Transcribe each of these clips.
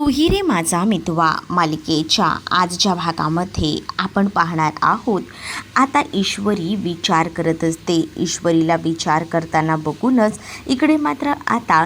तू ही रे माझा मितवा मालिकेच्या आजच्या भागामध्ये आपण पाहणार आहोत. आता ईश्वरी विचार करत असते. ईश्वरीला विचार करताना बघूनच इकडे मात्र आता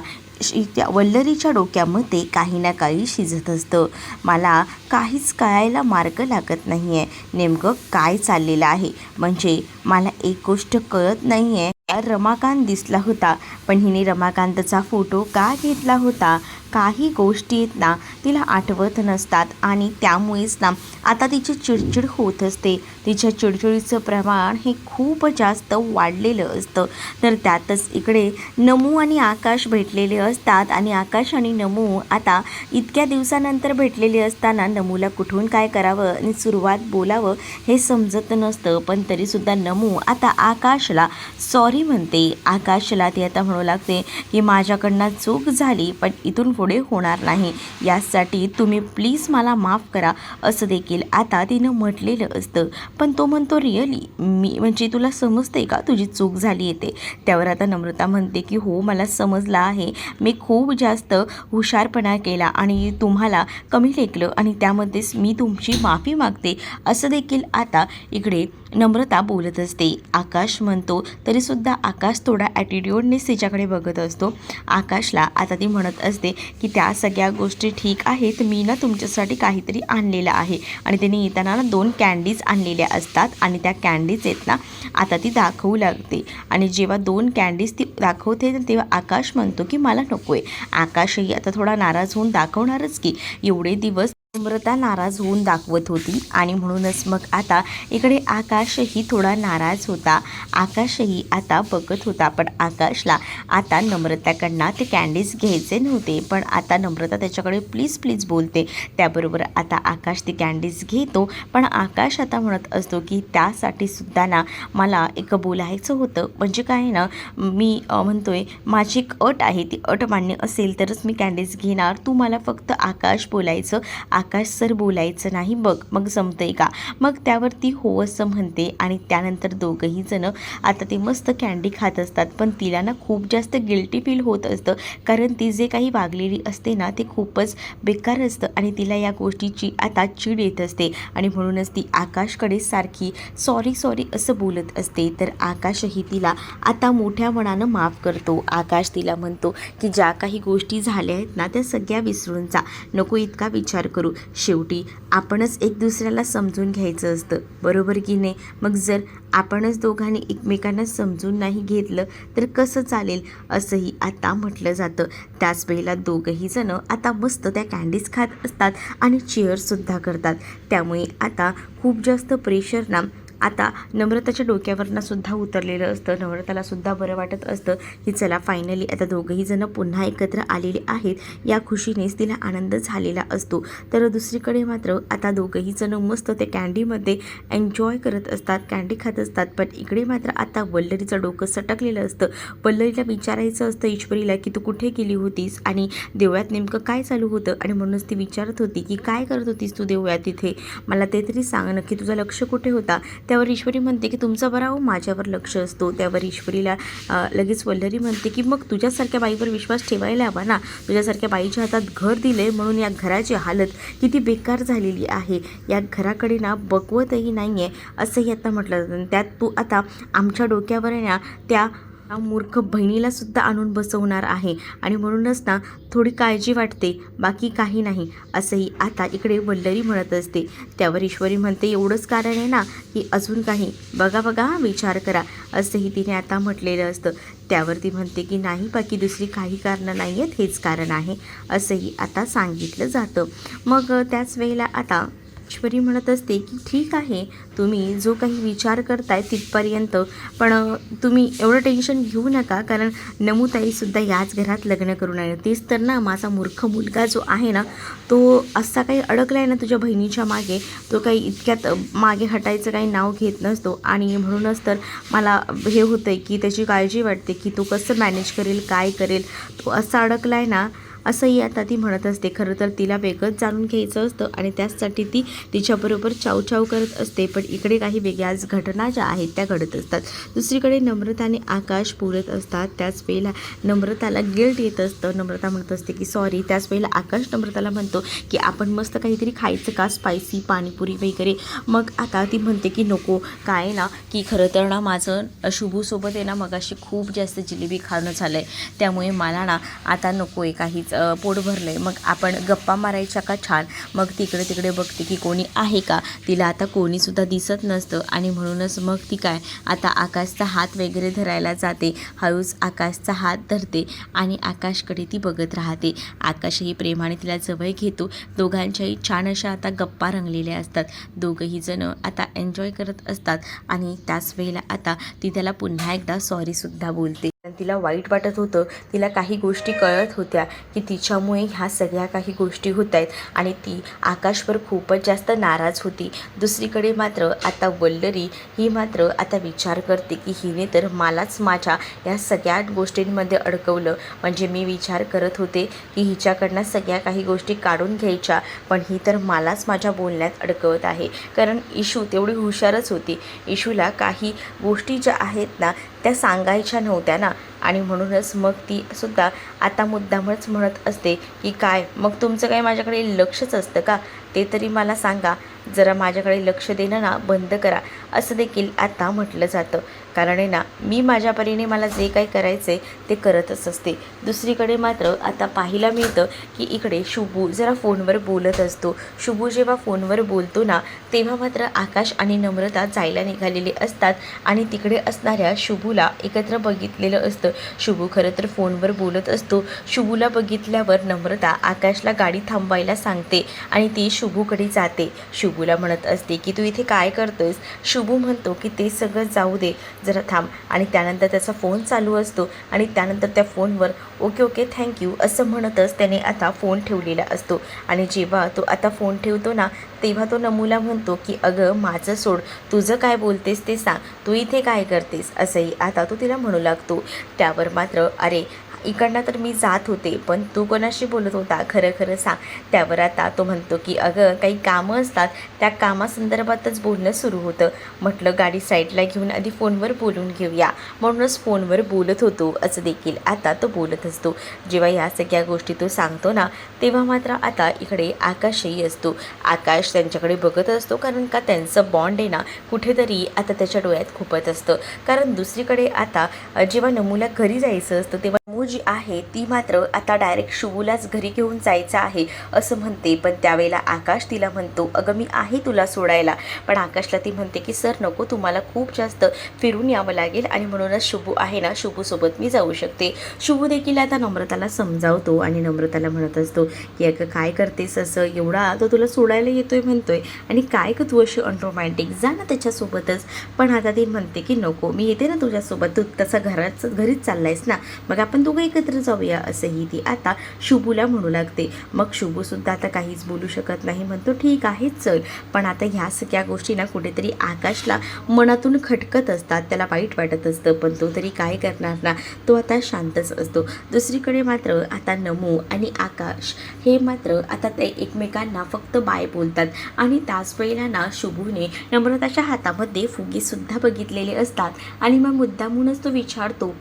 त्या वल्लरीच्या डोक्यामध्ये काही ना काही शिजत असतं. मला काहीच कळायला मार्ग लागत नाही आहे, नेमकं काय चाललेलं आहे. म्हणजे मला एक गोष्ट कळत नाही आहे. रमाकांत दिसला होता, पण हिने रमाकांतचा फोटो का घेतला होता. काही गोष्टी आहेत ना तिला आठवत नसतात आणि त्यामुळेच ना आता तिची चिडचिड होत असते. तिच्या चिडचिडीचं प्रमाण हे खूप जास्त वाढलेलं असतं. तर त्यातच इकडे नमू आणि आकाश भेटलेले असतात आणि आकाश आणि नमू आता इतक्या दिवसानंतर भेटलेले असताना नमूला कुठून काय करावं आणि सुरुवात बोलावं हे समजत नसतं. पण तरीसुद्धा नमू आता आकाशला सॉरी म्हणते. आकाशला ती आता म्हणू लागते की माझ्याकडनं चूक झाली, पण इथून पुढे होणार नाही, यासाठी तुम्ही प्लीज मला माफ करा, असं देखील आता तिनं म्हटलेलं असतं. पण तो म्हणतो रिअली मी म्हणजे तुला समजते का तुझी चूक झाली येते. त्यावर आता नम्रता म्हणते की हो मला समजलं आहे, मी खूप जास्त हुशारपणा केला आणि तुम्हाला कमी लेखलं आणि त्यामध्येच मी तुमची माफी मागते, असं देखील आता इकडे नम्रता बोलत असते. आकाश म्हणतो तरीसुद्धा आकाश थोडा ॲटिट्यूडनेच तिच्याकडे बघत असतो. आकाशला आता ती म्हणत असते की त्या सगळ्या गोष्टी ठीक आहेत, मी ना तुमच्यासाठी काहीतरी आणलेलं आहे आणि त्याने येताना ना 2 कँडीज आणलेल्या असतात आणि त्या कँडीज आहेत ना आता ती दाखवू लागते आणि जेव्हा 2 कँडीज ती दाखवते तेव्हा आकाश म्हणतो की मला नको आहे. आकाशही आता थोडा नाराज होऊन दाखवणारच की एवढे दिवस नम्रता नाराज होऊन दाखवत होती आणि म्हणूनच मग आता इकडे आकाशही थोडा नाराज होता. आकाशही आता बघत होता, पण आकाशला आता नम्रताकडनं ते कँडीज घ्यायचे नव्हते. पण आता नम्रता त्याच्याकडे प्लीज प्लीज बोलते. त्याबरोबर आता आकाश ती कँडीज घेतो. पण आकाश आता म्हणत असतो की त्यासाठी सुद्धा ना मला एक बोलायचं होतं. म्हणजे काय ना मी म्हणतोय माझी एक अट आहे, ती अट मान्य असेल तरच मी कँडीज घेणार. तू मला फक्त आकाश बोलायचं, आकाश सर बोलायचं नाही, बघ मग जमतंय का. मग त्यावरती हो असं म्हणते आणि त्यानंतर दोघंही जण आता ते मस्त कँडी खात असतात. पण तिला ना खूप जास्त गिल्टी फील होत असतं, कारण ती जे काही वागलेली असते ना ते खूपच बेकार असतं आणि तिला या गोष्टीची आता चीड येत असते आणि म्हणूनच ती आकाशकडे सारखी सॉरी सॉरी असं बोलत असते. तर आकाशही तिला आता मोठ्या मनानं माफ करतो. आकाश तिला म्हणतो की ज्या काही गोष्टी झाल्या आहेत ना त्या सगळ्या विसरून जा, नको इतका विचार करू. शेवटी आपणच एक दुसऱ्याला समजून घ्यायचं असतं, बरोबर की नाही. मग जर आपणच दोघांनी एकमेकांना समजून नाही घेतलं तर कसं चालेल, असंही आता म्हटलं जातं. त्याच वेळेला दोघंही जण आता मस्त त्या कँडीज खात असतात आणि चीअरसुद्धा करतात. त्यामुळे आता खूप जास्त प्रेशर ना आता नम्रताच्या डोक्यावरनं सुद्धा उतरलेलं असतं. नम्रताला सुद्धा बरं वाटत असतं की चला फायनली आता दोघंही जण पुन्हा एकत्र आलेले आहेत, या खुशीनेच तिला आनंद झालेला असतो. तर दुसरीकडे मात्र आता दोघंही जण मस्त त्या कँडीमध्ये एन्जॉय करत असतात, कँडी खात असतात. पण इकडे मात्र आता वल्लरीचं डोकं सटकलेलं असतं. वल्लरीला विचारायचं असतं ईश्वरीला की तू कुठे गेली होतीस आणि देवळात नेमकं काय चालू होतं. आणि म्हणूनच ती विचारत होती की काय करत होतीस तू देवळात तिथे, मला ते तरी सांग नक्की, तुझं लक्ष कुठे होता. त्यावर ईश्वरी म्हणते की तुमचं बरं हो माझ्यावर लक्ष असतो. त्यावर ईश्वरीला लगेच वल्लरी म्हणते की मग तुझ्यासारख्या बाईवर विश्वास ठेवायला हवा ना, तुझ्यासारख्या बाईच्या हातात घर दिले म्हणून या घराची हालत किती बेकार झालेली आहे, या घराकडे ना बघवतही नाही आहे, असंही आता म्हटलं जातं. त्यात तू आता आमच्या डोक्यावर ना त्या मूर्ख बहिणीला सुद्धा आणून बसवणार आहे आणि म्हणूनच ना थोडी काळजी वाटते, बाकी काही नाही, असंही आता इकडे वल्लरी म्हणत असते. त्यावर ईश्वरी म्हणते एवढंच कारण आहे ना की अजून काही, बघा बघा विचार करा, असंही तिने आता म्हटलेलं असतं. त्यावरती म्हणते की नाही बाकी दुसरी काही कारणं नाही आहेत, हेच कारण आहे, असंही आता सांगितलं जातं. मग त्याच वेळेला आता ईश्वरी म्हणत असते की ठीक आहे तुम्ही जो काही विचार करताय तिथपर्यंत, पण तुम्ही एवढं टेन्शन घेऊ नका, कारण नमूताईसुद्धा याच घरात लग्न करून आहे. तेच तर ना माझा मूर्ख मुलगा जो आहे ना तो असा काही अडकला आहे ना तुझ्या बहिणीच्या मागे, तो काही इतक्यात मागे हटायचं काही नाव घेत नसतो आणि म्हणूनच तर मला हे होतं आहे की त्याची काळजी वाटते की तो कसं मॅनेज करेल, काय करेल, तो असा अडकला आहे ना असंही आता ती म्हणत असते. खरं तर तिला वेगळंच जाणून घ्यायचं असतं आणि त्याचसाठी ती तिच्याबरोबर चावचाव करत असते. पण इकडे काही वेगळ्याच घटना ज्या आहेत त्या घडत असतात. दुसरीकडे नम्रता आणि आकाश बोलत असतात. त्याच वेळेला नम्रताला गिल्ट येत असतं. नम्रता म्हणत असते की सॉरी. त्याच वेळेला आकाश नम्रताला म्हणतो की आपण मस्त काहीतरी खायचं का, स्पायसी पाणीपुरी वगैरे. मग आता ती म्हणते की नको, काय ना की खरं तर ना माझं शुभूसोबत आहे ना मगाशी खूप जास्त जिलेबी खाणं झालं आहे, त्यामुळे मला ना आता नको आहे काहीच, पोट भरलं आहे. मग आपण गप्पा मारायच्या का छान. मग तिकडे तिकडे बघते की कोणी आहे का. तिला आता कोणीसुद्धा दिसत नसतं आणि म्हणूनच मग ती काय आता आकाशचा हात वगैरे धरायला जाते. हळूच आकाशचा हात धरते आणि आकाशकडे ती बघत राहते. आकाशही प्रेमाने तिला जवळ घेतो. दोघांच्याही छान अशा आता गप्पा रंगलेल्या असतात. दोघंही जण आता एन्जॉय करत असतात आणि त्याच वेळेला आता ती त्याला पुन्हा एकदा सॉरीसुद्धा बोलते. तिला वाईट वाटत होतं. तिला काही गोष्टी कळत होत्या की तिच्यामुळे ह्या सगळ्या काही गोष्टी होत आहेत आणि ती आकाशवर खूपच जास्त नाराज होती. दुसरीकडे मात्र आता वल्लरी ही मात्र आता विचार करते की हिने तर मलाच माझ्या या सगळ्या गोष्टींमध्ये अडकवलं. म्हणजे मी विचार करत होते की हिच्याकडनं सगळ्या काही गोष्टी काढून घ्यायच्या, पण ही तर मलाच माझ्या बोलण्यात अडकवत आहे. कारण इशू तेवढी हुशारच होती. इशूला काही गोष्टी ज्या आहेत ना त्या सांगायच्या नव्हत्या ना, आणि म्हणूनच मग ती सुद्धा आता मुद्दामच म्हणत असते की काय मग तुमचं काही माझ्याकडे लक्षच असतं का, ते तरी मला सांगा. जरा माझ्याकडे लक्ष देणं ना बंद करा, असं देखील आता म्हटलं जातं. कारण आहे ना मी माझ्या परीने मला जे काही करायचं आहे ते करतच असते. दुसरीकडे मात्र आता पाहायला मिळतं की इकडे शुभू जरा फोनवर बोलत असतो. शुभू जेव्हा फोनवर बोलतो ना तेव्हा मात्र आकाश आणि नम्रता जायला निघालेले असतात आणि तिकडे असणाऱ्या शुभूला एकत्र बघितलेलं असतं. शुभू खरं तर फोनवर बोलत असतो. शुभूला बघितल्यावर नम्रता आकाशला गाडी थांबवायला सांगते आणि ती शुभूकडे जाते. शुभूला म्हणत असते की तू इथे काय करतोयस. शुभू म्हणतो की ते सगळं जाऊ दे, जरा थांब. आणि त्यानंतर त्याचा फोन चालू असतो आणि त्यानंतर त्या फोनवर ओके ओके थँक्यू असं म्हणतच त्याने आता फोन ठेवलेला असतो. आणि जेव्हा तो आता फोन ठेवतो ना तेव्हा तो नमूला म्हणतो की अगं माझं सोड, तुझं काय बोलतेस ते सांग, तू इथे काय करतेस, असंही आता तो तिला म्हणू लागतो. त्यावर मात्र अरे इकडनं तर मी जात होते, पण तू कोणाशी बोलत होता, खरं खरं सांग. त्यावर आता तो म्हणतो की अगं काही कामं असतात, त्या कामासंदर्भातच बोलणं सुरू होतं. म्हटलं गाडी साईडला घेऊन आधी फोनवर बोलून घेऊया, म्हणूनच फोनवर बोलत होतो, असं देखील आता तो बोलत असतो. जेव्हा या सगळ्या गोष्टी तो सांगतो ना तेव्हा मात्र आता इकडे आकाशही असतो. आकाश त्यांच्याकडे बघत असतो, कारण का त्यांचं बॉन्ड आहे ना कुठेतरी आता त्याच्या डोळ्यात खुपत असतं. कारण दुसरीकडे आता जेव्हा नमूला घरी जायचं असतं तेव्हा नमू जी आहे ती मात्र आता डायरेक्ट शुभूलाच घरी घेऊन जायचं आहे असं म्हणते. पण त्यावेळेला आकाश तिला म्हणतो अगं मी आहे तुला सोडायला. पण आकाशला ती म्हणते की सर नको, तुम्हाला खूप जास्त फिरून यावं लागेल आणि म्हणूनच शुभू आहे ना, शुभूसोबत मी जाऊ शकते. शुभू देखील आता नम्रताला समजावतो आणि नम्रताला म्हणत असतो की अगं काय करतेस असं, एवढा तो तुला सोडायला येतोय म्हणतोय आणि काय का तू अशी अनरोमॅन्टिक, जा ना त्याच्यासोबतच. पण आता ती म्हणते की नको, मी येते ना तुझ्यासोबत, तू तसा घरीच चाललायस ना, मग आपण दोघं एकत्र जाऊया, असंही ती आता शुभूला म्हणू लागते. मग शुभूसुद्धा आता काहीच बोलू शकत नाही, म्हणतो ठीक आहे चल. पण आता ह्या सगळ्या गोष्टी ना कुठेतरी आकाशला मनातून खटकत असतात, त्याला वाईट वाटत असतं, पण तो तरी काय करणार ना, तो आता शांतच असतो. दुसरीकडे मात्र आता नमू आणि आकाश हे मात्र आता ते एकमेकांना फक्त बाय बोलतात आणि त्याच वेळेला ना शुभूने नम्रताच्या हातामध्ये फुगेसुद्धा बघितलेले असतात आणि मग मुद्दामूनच तो विचारतो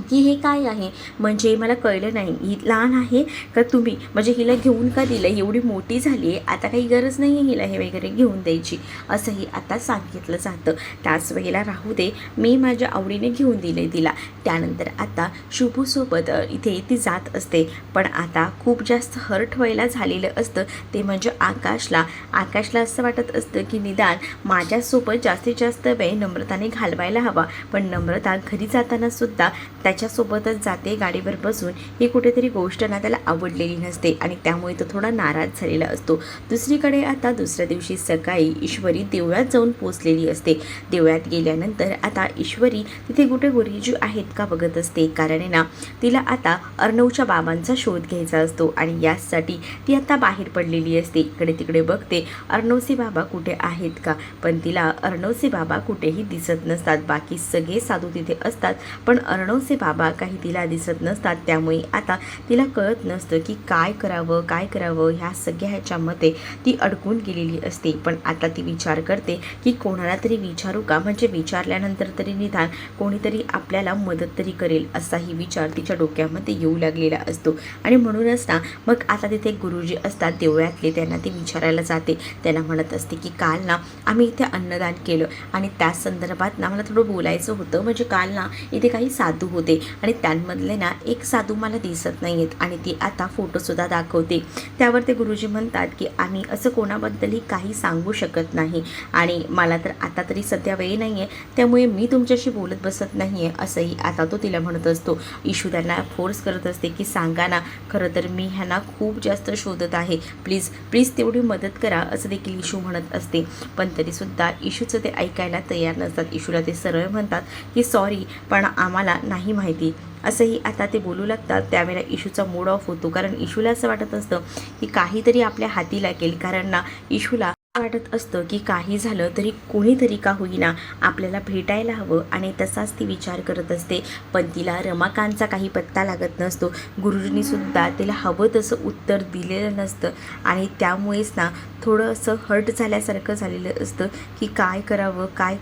की हे काय आहे, म्हणजे मला कळलं नाही, ही लहान आहे का तुम्ही, म्हणजे हिला घेऊन का दिलं, एवढी मोठी झाली आहे आता काही गरज नाही आहे हिला हे वगैरे घेऊन द्यायची, असंही आता सांगितलं जातं. त्याच वेळेला राहू दे, मी माझ्या आवडीने घेऊन दिले तिला. त्यानंतर आता शुभूसोबत इथे ती जात असते. पण आता खूप जास्त हर्ट व्हायला झालेलं असतं ते म्हणजे आकाशला असं वाटत असतं की निदान माझ्यासोबत जास्तीत जास्त वेळ नम्रताने घालवायला हवा. पण नम्रता घरी जाताना सुद्धा त्याच्यासोबतच जाते गाडीवर बसून. ही कुठेतरी गोष्ट ना त्याला आवडलेली नसते आणि त्यामुळे तो थोडा नाराज झालेला असतो. दुसरीकडे आता दुसऱ्या दिवशी सकाळी ईश्वरी देवळात जाऊन पोचलेली असते. देवळात गेल्यानंतर आता ईश्वरी तिथे कुठे गुरुजी आहेत का बघत असते, कारण आहे ना तिला आता अर्णवच्या बाबांचा शोध घ्यायचा असतो आणि यासाठी ती आता बाहेर पडलेली असते. इकडे तिकडे बघते अर्णवचे बाबा कुठे आहेत का, पण तिला अर्णवचे बाबा कुठेही दिसत नसतात. बाकी सगळे साधू तिथे असतात पण अर्णवचे इशूचे बाबा काही तिला दिसत नसतात, त्यामुळे आता तिला कळत नसतं की काय करावं ह्या सगळ्या ह्याच्यामध्ये ती अडकून गेलेली असते. पण आता ती विचार करते की कोणाला तरी विचारू का, म्हणजे विचारल्यानंतर तरी निदान कोणीतरी आपल्याला मदत तरी करेल असाही विचार तिच्या डोक्यामध्ये येऊ लागलेला असतो. आणि म्हणूनच ना मग आता तिथे गुरुजी असतात देवळातले, त्यांना ती विचारायला जाते. त्यांना म्हणत असते की काल ना आम्ही इथे अन्नदान केलं आणि त्या संदर्भात ना मला थोडं बोलायचं होतं. म्हणजे काल ना इथे काही साधू होते आणि त्यांमधले ना एक साधू मला दिसत नाही आहेत आणि ती आता फोटोसुद्धा दाखवते. त्यावर ते गुरुजी म्हणतात की आम्ही असं कोणाबद्दलही काही सांगू शकत नाही आणि मला तर आता तरी सध्या वेळ नाही आहे, त्यामुळे मी तुमच्याशी बोलत बसत नाही आहे असंही आता तो तिला म्हणत असतो. इशू त्यांना फोर्स करत असते की सांगा ना, खरं तर मी ह्यांना खूप जास्त शोधत आहे, प्लीज प्लीज तेवढी मदत करा असं देखील इशू म्हणत असते. पण तरीसुद्धा इशूचं ते ऐकायला तयार नसतात. इशूला ते सरळ म्हणतात की सॉरी पण आम्हाला नाही माहिती असंही आता ते बोलू लागतात. त्यावेळेला इशूचा मूड ऑफ होतो, कारण इशूला असं वाटत असतं की काहीतरी आपल्या हाती लागेल, कारण ना इशूला वाटत असतं की काही झालं तरी कोणीतरी का होईना आपल्याला भेटायला हवं आणि तसाच ती विचार करत असते. पण तिला रमाकांतचा काही पत्ता लागत नसतो. गुरुजींनीसुद्धा तिला हवं तसं उत्तर दिलेलं नसतं आणि त्यामुळेच ना थोडं असं हर्ट झाल्यासारखं झालेलं असतं की काय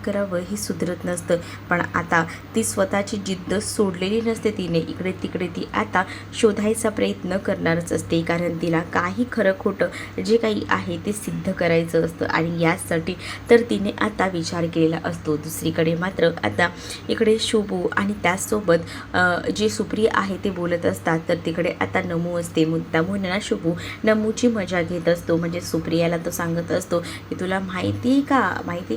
करावं हे सुधरत नसतं. पण आता ती स्वतःची जिद्द सोडलेली नसते. तिने इकडे तिकडे ती आता शोधायचा प्रयत्न करणारच असते, कारण तिला काही खरं खोटं जे काही आहे ते सिद्ध करायचं असतं आणि यासाठी तर तिने आता विचार केलेला असतो. दुसरीकडे मात्र आता इकडे शुभू आणि त्याचसोबत जे सुप्रिया आहे ते बोलत असतात. तर तिकडे आता नमू असते. मुद्दामून ना शुभू नमूची मजा घेत असतो. म्हणजे सुप्रियाला तो सांगत असतो की तुला माहिती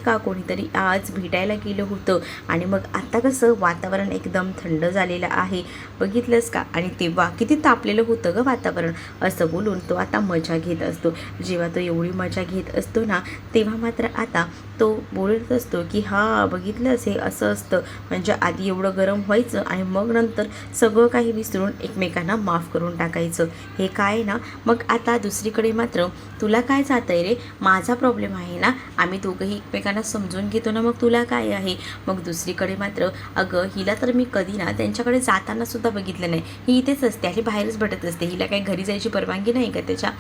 का कोणीतरी आज भेटायला गेलं होतं आणि मग आता कसं वातावरण एकदम थंड झालेलं आहे, बघितलंस का, आणि तेव्हा किती तापलेलं होतं गं वातावरण, असं बोलून तो आता मजा घेत असतो. जेव्हा तो एवढी मजा घेत असतो ना तेव्हा मात्र आता तो बोलत असतो की हां बघितलंच हे असं असतं, म्हणजे आधी एवढं गरम व्हायचं आणि मग नंतर सगळं काही विसरून एकमेकांना माफ करून टाकायचं, हे काय ना. मग आता दुसरीकडे मात्र तुला काय जातं आहे रे, माझा प्रॉब्लेम आहे ना, आम्ही दोघंही एकमेकांना समजून घेतो ना, मग तुला काय आहे. मग दुसरीकडे मात्र अगं हिला तर मी कधी ना त्यांच्याकडे जाताना सुद्धा बघितलं नाही, ही इथेच असते आणि बाहेरच भेटत असते, हिला काही घरी जायची परवानगी नाही का त्याच्या.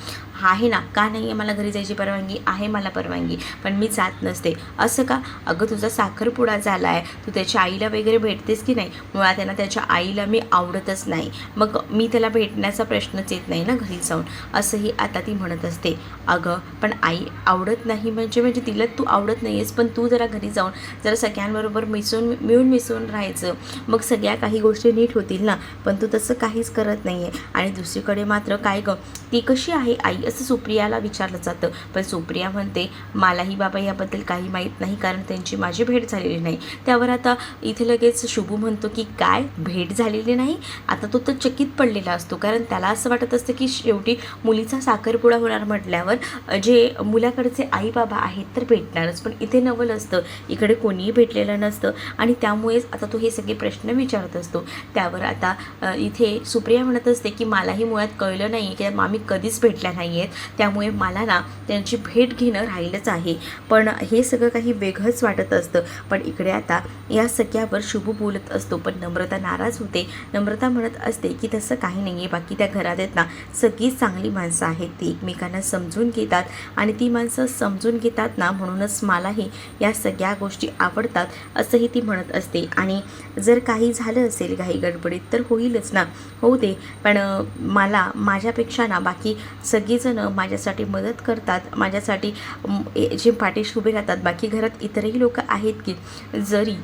आहे ना, का नाही आहे मला घरी जायची परवानगी, आहे मला परवानगी, पण मी जात नसते. असं का, अगं तुझा साखरपुडा झाला आहे, तू त्याच्या आईला वगैरे भेटतेस की नाही, मुळात त्यांना त्याच्या आईला मी आवडतच नाही, मग मी त्याला भेटण्याचा प्रश्नच येत नाही ना घरी जाऊन, असंही आता ती म्हणत असते. अगं पण आई आवडत नाही म्हणजे तिला तू आवडत नाही आहेस, पण तू जरा घरी जाऊन जरा सगळ्यांबरोबर मिळून मिसळून राहायचं, मग सगळ्या काही गोष्टी नीट होतील ना, पण तू तसं काहीच करत नाही आहे. आणि दुसरीकडे मात्र काय गं ती कशी आहे आई, असं सुप्रियाला विचारलं जातं. पण सुप्रिया म्हणते मलाही बाबा याबद्दल काही माहीत नाही, कारण त्यांची माझी भेट झालेली नाही. त्यावर आता इथे लगेच शुभू म्हणतो की काय भेट झालेली नाही. आता तो तर चकित पडलेला असतो, कारण त्याला असं वाटत असतं की शेवटी मुलीचा साखरपुडा होणार म्हटल्यावर जे मुलाकडचे आई बाबा आहेत तर भेटणारच, पण इथे नवल असतं, इकडे कोणीही भेटलेलं नसतं आणि त्यामुळेच आता तो हे सगळे प्रश्न विचारत असतो. त्यावर आता इथे सुप्रिया म्हणत असते की मलाही मुळात कळलं नाही की आम्ही कधीच भेटल्या नाही आहेत, त्यामुळे मला ना त्यांची भेट घेणं राहिलंच आहे. पण हे सगळं काही वेगळंच वाटत असतं. पण इकडे आता या सगळ्यावर शुभू बोलत असतो, पण नम्रता नाराज होते. नम्रता म्हणत असते की तसं काही नाही आहे, बाकी त्या घरात आहेत ना सगळीच चांगली माणसं आहेत, ती एकमेकांना समजून घेतात आणि ती माणसं समजून घेतात ना, म्हणूनच मलाही या सगळ्या गोष्टी आवडतात असंही ती म्हणत असते. आणि जर काही झालं असेल घाई गडबडीत तर होईलच ना, होऊ दे, पण मला माझ्यापेक्षा ना बाकी सगळीजणं माझ्यासाठी मदत करतात, माझ्यासाठी जे पाठीशी उभे राहतात. बाकी घरात इतरही लोक आहेत की जरी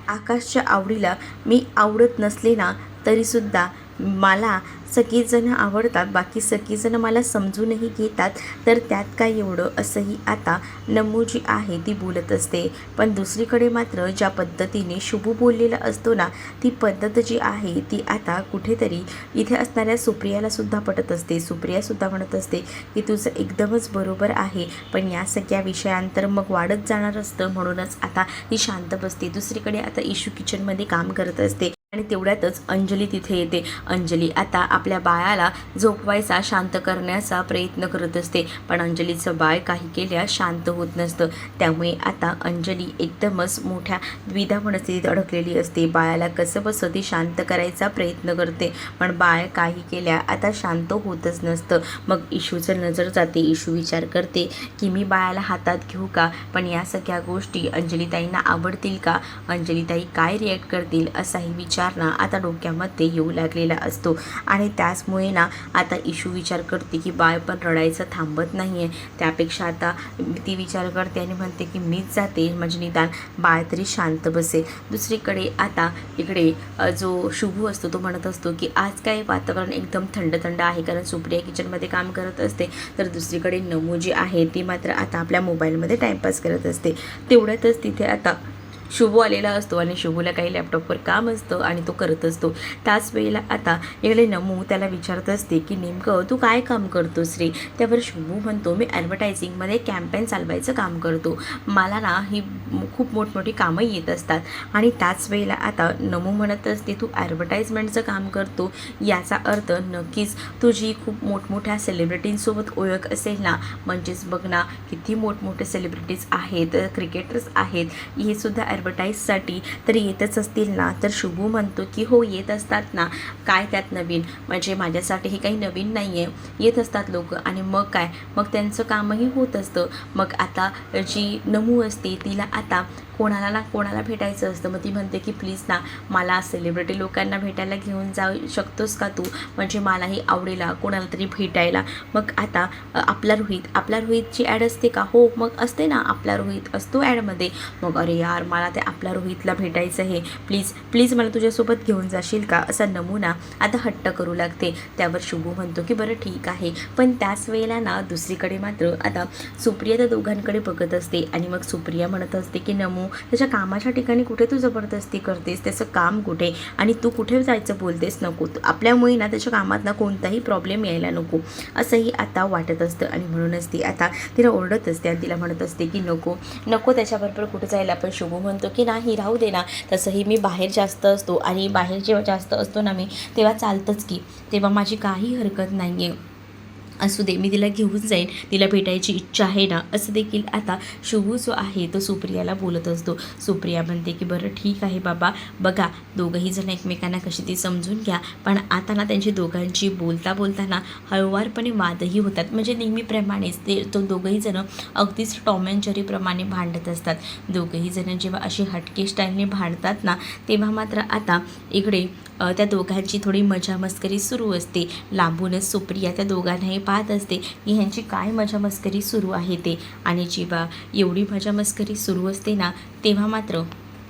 आकाशच्या आवडीला मी आवडत नसले ना तरीसुद्धा मला सगळीजणं आवडतात, बाकी सगळीजणं मला समजूनही घेतात, तर त्यात काय एवढं, असंही आता नमू जी आहे ती बोलत असते. पण दुसरीकडे मात्र ज्या पद्धतीने शुभू बोललेला असतो ना, ती पद्धत जी आहे ती आता कुठेतरी इथे असणाऱ्या सुप्रियालासुद्धा पटत असते. सुप्रियासुद्धा म्हणत असते की तुझं एकदमच बरोबर आहे, पण या सगळ्या विषयांतर मग वाढत जाणार असतं, म्हणूनच आता ती शांत बसते. दुसरीकडे आता इशू किचनमध्ये काम करत असते. आणि तेवढ्यातच अंजली तिथे येते. अंजली आता आपल्या बाळाला झोपवायचा, शांत करण्याचा प्रयत्न करत असते, पण अंजलीचं बाळ काही केल्या शांत होत नसतं. त्यामुळे आता अंजली एकदमच मोठ्या द्विधा मनस्थितीत अडकलेली असते. बाळाला कसंबसं ती शांत करायचा प्रयत्न करते, पण बाळ काही केल्या आता शांत होतच नसतं. मग इशूचं नजर जाते. इशू विचार करते की मी बाळाला हातात घेऊ का, पण या सगळ्या गोष्टी अंजलीताईंना आवडतील का, अंजलीताई काय रिॲक्ट करतील, असाही विचार ना आता डोक्यामध्ये येऊ लागलेला असतो. आणि त्याचमुळे ना आता इशू विचार करते की बाळ पण रडायचं थांबत नाही आहे. त्यापेक्षा आता ती विचार करते आणि म्हणते की मीच जाते, म्हणजे निदान बाळ तरी शांत बसेल. दुसरीकडे आता इकडे जो शुभू असतो तो म्हणत असतो की आज काय वातावरण एकदम थंड थंड आहे, कारण सुप्रिया किचनमध्ये काम करत असते, तर दुसरीकडे नमू जी आहे ती मात्र आता आपल्या मोबाईलमध्ये टाईमपास करत असते. तेवढ्यातच तिथे आता शुभू आलेला असतो आणि शुभूला काही लॅपटॉपवर काम असतं आणि तो करत असतो. त्याच वेळेला आता इकडे नमू त्याला विचारत असते की नेमकं तू काय काम करतोस रे. त्यावर शुभू म्हणतो मी ॲडव्हर्टायझिंगमध्ये कॅम्पेन चालवायचं काम करतो, मला ना ही खूप मोठमोठी कामं येत असतात. आणि त्याच वेळेला आता नमू म्हणत असते तू ॲडव्हर्टाइजमेंटचं काम करतो, याचा अर्थ नक्कीच तुझी खूप मोठमोठ्या सेलिब्रिटींसोबत ओळख असेल ना. म्हणजेच बघ ना किती मोठमोठे सेलिब्रिटीज आहेत, क्रिकेटर्स आहेत, हे सुद्धा ॲडव्हर्टाईजसाठी तर येतच असतील ना. तर शुभू म्हणतो की हो येत असतात ना, काय त्यात नवीन, म्हणजे माझ्यासाठी हे काही नवीन नाही आहे, येत असतात लोक. आणि मग काय, मग त्यांचं कामही होत असतं. मग आता जी नमू असते तिला आता कोणाला ना कोणाला भेटायचं असतं. मग ती म्हणते की प्लीज ना मला सेलिब्रिटी लोकांना भेटायला घेऊन जाऊ शकतोस का तू, म्हणजे मलाही आवडेला कोणाला तरी भेटायला. मग आता आपला रोहितची ॲड असते का, हो मग असते ना, आपला रोहित असतो ॲडमध्ये. मग अरे यार मला ते आपला रोहितला भेटायचं आहे, प्लीज प्लीज मला तुझ्यासोबत घेऊन जाशील का, असा नमुना आता हट्ट करू लागते. त्यावर शुभू म्हणतो की बरं ठीक आहे. पण त्याच वेळेला ना दुसरीकडे मात्र आता सुप्रिया त्या दोघांकडे बघत असते आणि मग सुप्रिया म्हणत असते की नमू त्याच्या कामाच्या ठिकाणी कुठे तू जबरदस्ती करतेस, त्याचं काम कुठे आणि तू कुठे जायचं बोलतेस, नको आपल्यामुळे ना त्याच्या कामात ना कोणताही प्रॉब्लेम यायला नको, असंही आता वाटत असतं. आणि म्हणूनच ती आता तिला ओरडत असते आणि तिला म्हणत असते की नको नको त्याच्याबरोबर कुठे जायला. पण शुभू म्हणतो की नाही राहू दे ना, तसंही मी बाहेर जास्त असतो आणि बाहेर जेव्हा जास्त असतो ना मी तेव्हा चालतंच की, तेव्हा माझी काही हरकत नाही आहे, असू दे मी तिला घेऊन जाईन, तिला भेटायची इच्छा आहे ना, असं देखील आता शुभू जो आहे तो सुप्रियाला बोलत असतो. सुप्रिया म्हणते की बरं ठीक आहे बाबा, बघा दोघंही जण एकमेकांना कशी ती समजून घ्या. पण आता ना त्यांची दोघांची बोलताना हळूवारपणे वादही होतात, म्हणजे नेहमीप्रमाणेच तो दोघंही जण अगदीच टॉम अँड जेरीप्रमाणे भांडत असतात. दोघंही जण जेव्हा अशी हटके स्टाईलने भांडतात ना, तेव्हा मात्र आता इकडे त्या दोघांची थोडी मजा मस्करी सुरू असते. लांबूनच सुप्रिया त्या दोघांनाही पाहत असते की ह्यांची काय मजा मस्करी सुरू आहे ते. आणि जेव्हा एवढी मजा मस्करी सुरू असते ना, तेव्हा मात्र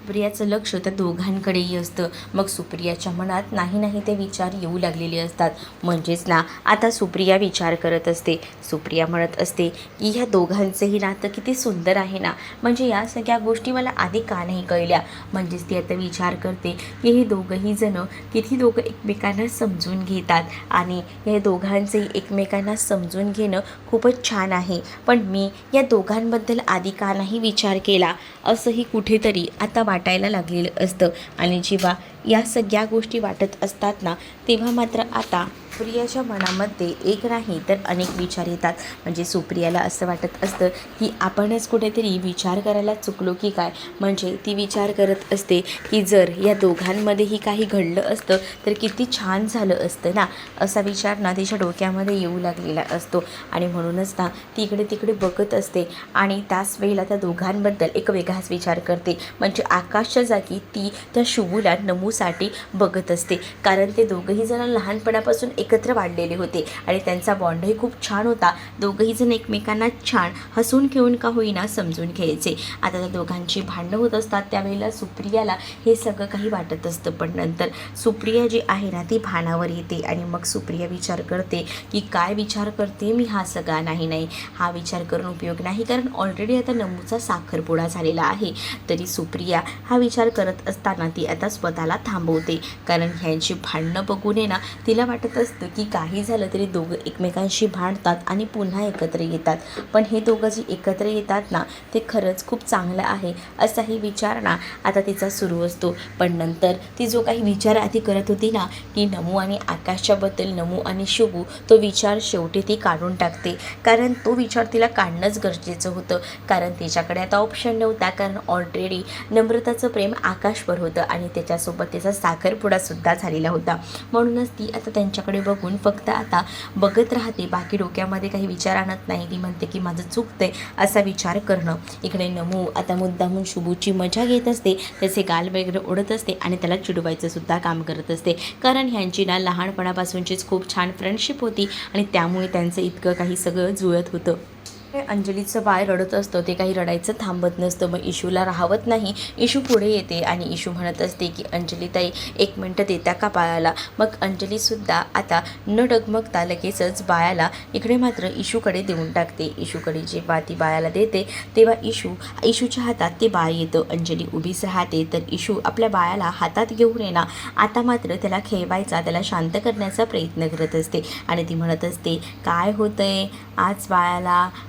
सुप्रियाचं लक्ष त्या दोघांकडेही असतं. मग सुप्रियाच्या मनात नाही ते विचार येऊ लागलेले असतात. म्हणजेच ना आता सुप्रिया विचार करत असते, सुप्रिया म्हणत असते की ह्या दोघांचंही नातं किती सुंदर आहे ना, म्हणजे या सगळ्या गोष्टी मला आधी का नाही कळल्या. म्हणजेच ती आता विचार करते की हे दोघंही जणं किती दोघं एकमेकांना समजून घेतात आणि हे दोघांचंही एकमेकांना समजून घेणं खूपच छान आहे. पण मी या दोघांबद्दल आधी का नाही विचार केला, असंही कुठेतरी आता वाटायला लागलेलं असतं. आणि जेव्हा या सगळ्या गोष्टी वाटत असतात ना, तेव्हा मात्र आता सुप्रियाच्या मनामध्ये एक नाही तर अनेक विचार येतात. म्हणजे सुप्रियाला असं वाटत असतं की आपणच कुठेतरी विचार करायला चुकलो की काय. म्हणजे ती विचार करत असते की जर या दोघांमध्येही काही घडलं असतं तर किती छान झालं असतं ना, असा विचार ना तिच्या डोक्यामध्ये येऊ लागलेला असतो. आणि म्हणूनच ना ती इकडे तिकडे बघत असते आणि त्याच वेळेला त्या दोघांबद्दल एक वेगळाच विचार करते. म्हणजे आकाशच्या जागी ती त्या शुभूला नमूसाठी बघत असते, कारण ते दोघंही जण लहानपणापासून एकत्र वाढलेले होते आणि त्यांचा बॉन्डही खूप छान होता. दोघंही जण एकमेकांना छान हसून खेळून का होईना समजून घ्यायचे. आता त्या दोघांची भांडणं होत असतात, त्यावेळेला सुप्रियाला हे सगळं काही वाटत असतं. पण नंतर सुप्रिया जी आहे ना ती भानावर येते आणि मग सुप्रिया विचार करते की काय विचार करते मी, हा सगळा नाही हा विचार करून उपयोग नाही, कारण ऑलरेडी आता नमूचा साखरपुडा झालेला आहे. तरी सुप्रिया हा विचार करत असताना ती आता स्वतःला थांबवते, कारण ह्यांची भांडणं बघून आहे ना तिला वाटत असतं असतं की काही झालं तरी दोघं एकमेकांशी भांडतात आणि पुन्हा एकत्र येतात, पण हे दोघं जे एकत्र येतात ना ते खरंच खूप चांगलं आहे असाही विचार ना आता तिचा सुरू असतो. पण नंतर ती जो काही विचार आधी करत होती ना की नमू आणि आकाशच्याबद्दल, नमू आणि शुभू, तो विचार शेवटी ती काढून टाकते. कारण तो विचार तिला काढणंच गरजेचं होतं, कारण तिच्याकडे आता ऑप्शन नव्हता. कारण ऑलरेडी नम्रताचं प्रेम आकाशवर होतं आणि त्याच्यासोबत त्याचा साखरपुडासुद्धा झालेला होता. म्हणूनच ती आता त्यांच्याकडे बघून फक्त आता बघत राहते, बाकी डोक्यामध्ये काही विचार आणत नाही. ती म्हणते की माझं चुकतंय असा विचार करणं. इकडे नमू आता मुद्दामून शुभूची मजा घेत असते, त्याचे गाल वगैरे ओढत असते आणि त्याला चिडवायचं सुद्धा काम करत असते. कारण ह्यांची ना लहानपणापासूनचीच खूप छान फ्रेंडशिप होती आणि त्यामुळे त्यांचं इतकं काही सगळं जुळत होतं. अंजलीचं बाळ रडत असतं, ते काही रडायचं थांबत नसतं. मग इशूला राहवत नाही. इशू पुढे येते आणि इशू म्हणत असते की अंजली ताई, 1 मिनटं देता का बाळाला. मग अंजलीसुद्धा आता न डगमगता लगेचच बाळाला इकडे मात्र इशूकडे देऊन टाकते. इशूकडे जेव्हा ती बाळाला देते तेव्हा इशूच्या हातात ते बाळ येतं. अंजली उभीच राहते तर इशू आपल्या बाळाला हातात घेऊन येणार आता मात्र त्याला खेळवायचा, त्याला शांत करण्याचा प्रयत्न करत असते आणि ती म्हणत असते काय होतंय आज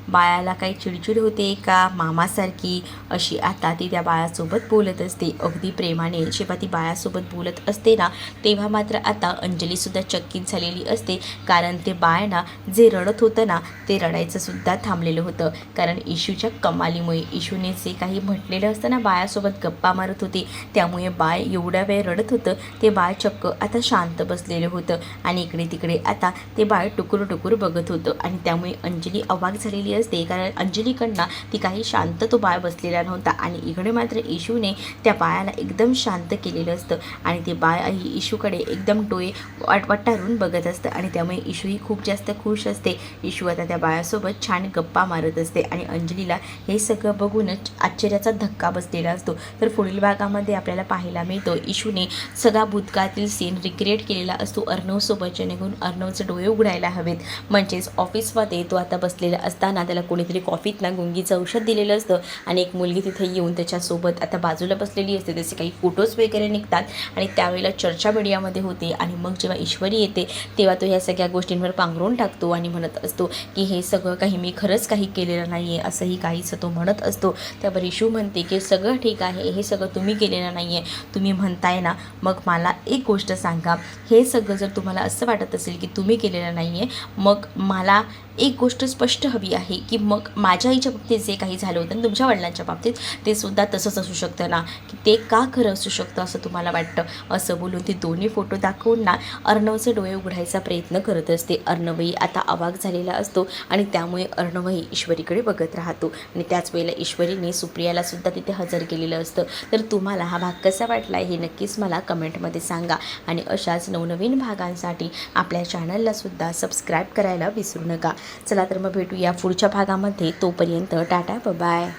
बाळाला काही चिडचिड होते का मामासारखी, अशी आता ती त्या बाळासोबत बोलत असते अगदी प्रेमाने. जेव्हा ती बाळासोबत बोलत असते ना तेव्हा मात्र आता अंजलीसुद्धा चकित झालेली असते, कारण ते बाळ ना जे रडत होतं ना ते रडायचं सुद्धा थांबलेलं होतं. कारण इशूच्या कमालीमुळे, इशूने जे काही म्हटलेलं असतं ना बाळासोबत गप्पा मारत होती त्यामुळे बाळ एवढ्या वेळ रडत होतं, ते बाळ चक्क आता शांत बसलेलं होतं आणि इकडे तिकडे आता ते बाळ टुकूर टुकूर बघत होतं आणि त्यामुळे अंजली अवाक झालेली असते. कारण अंजलीकडनं ती काही शांत तो बाळ बसलेला नव्हता आणि इकडे मात्र इशूने त्या बाळाला एकदम शांत केलेलं असतं आणि ते बाळ इशूकडे एकदम डोळे वाटारून बघत असतं आणि त्यामुळे इशूही खूप जास्त खुश असते. इशू आता त्या बाळासोबत छान गप्पा मारत असते आणि अंजलीला हे सगळं बघूनच आश्चर्याचा धक्का बसलेला असतो. तर पुढील भागामध्ये आपल्याला पाहायला मिळतो इशूने सगळा भूतकाळातील सीन रिक्रिएट केलेला असतो अर्णवसोबत, जेणेकरून अर्णवचे डोळे उघडायला हवेत. म्हणजेच ऑफिसमध्ये तो आता बसलेला असताना त्याला कोणीतरी कॉफीत ना गुंगीचं औषध दिलेलं असतं आणि एक मुलगी तिथे येऊन त्याच्यासोबत आता बाजूला बसलेली असते. त्याचे काही फोटोज वगैरे निघतात आणि त्यावेळेला चर्चा मीडियामध्ये होते आणि मग जेव्हा ईश्वरी येते तेव्हा तो ह्या सगळ्या गोष्टींवर पांघरून टाकतो आणि म्हणत असतो की हे सगळं काही मी खरंच काही केलेलं नाही आहे असंही काहीचं तो म्हणत असतो. त्यावर इशू म्हणते की सगळं ठीक आहे, हे सगळं तुम्ही केलेलं नाही आहे, तुम्ही म्हणताय ना, मग मला एक गोष्ट सांगा, हे सगळं जर तुम्हाला असं वाटत असेल की तुम्ही केलेलं नाही आहे, मग मला एक गोष्ट स्पष्ट हवी आहे की मग माझ्या आईच्या बाबतीत जे काही झालं होतं तुमच्या वडिलांच्या बाबतीत ते सुद्धा तसंच असू शकतं ना, की ते का खरं असू शकतं असं तुम्हाला वाटतं. असं बोलून ती दोन्ही फोटो दाखवून ना अर्णवचे डोळे उघडायचा प्रयत्न करत असते. अर्णवही आता अवाक झालेला असतो आणि त्यामुळे अर्णवही ईश्वरीकडे बघत राहतो आणि त्याच वेळेला ईश्वरीने सुप्रियाला सुद्धा तिथे हजर केलेलं असतं. तर तुम्हाला हा भाग कसा वाटला हे नक्कीच मला कमेंटमध्ये सांगा आणि अशाच नवनवीन भागांसाठी आपल्या चॅनलला सुद्धा सबस्क्राईब करायला विसरू नका. चला तर मग भेटूया पुढच्या भागामध्ये. तोपर्यंत टाटा बाय.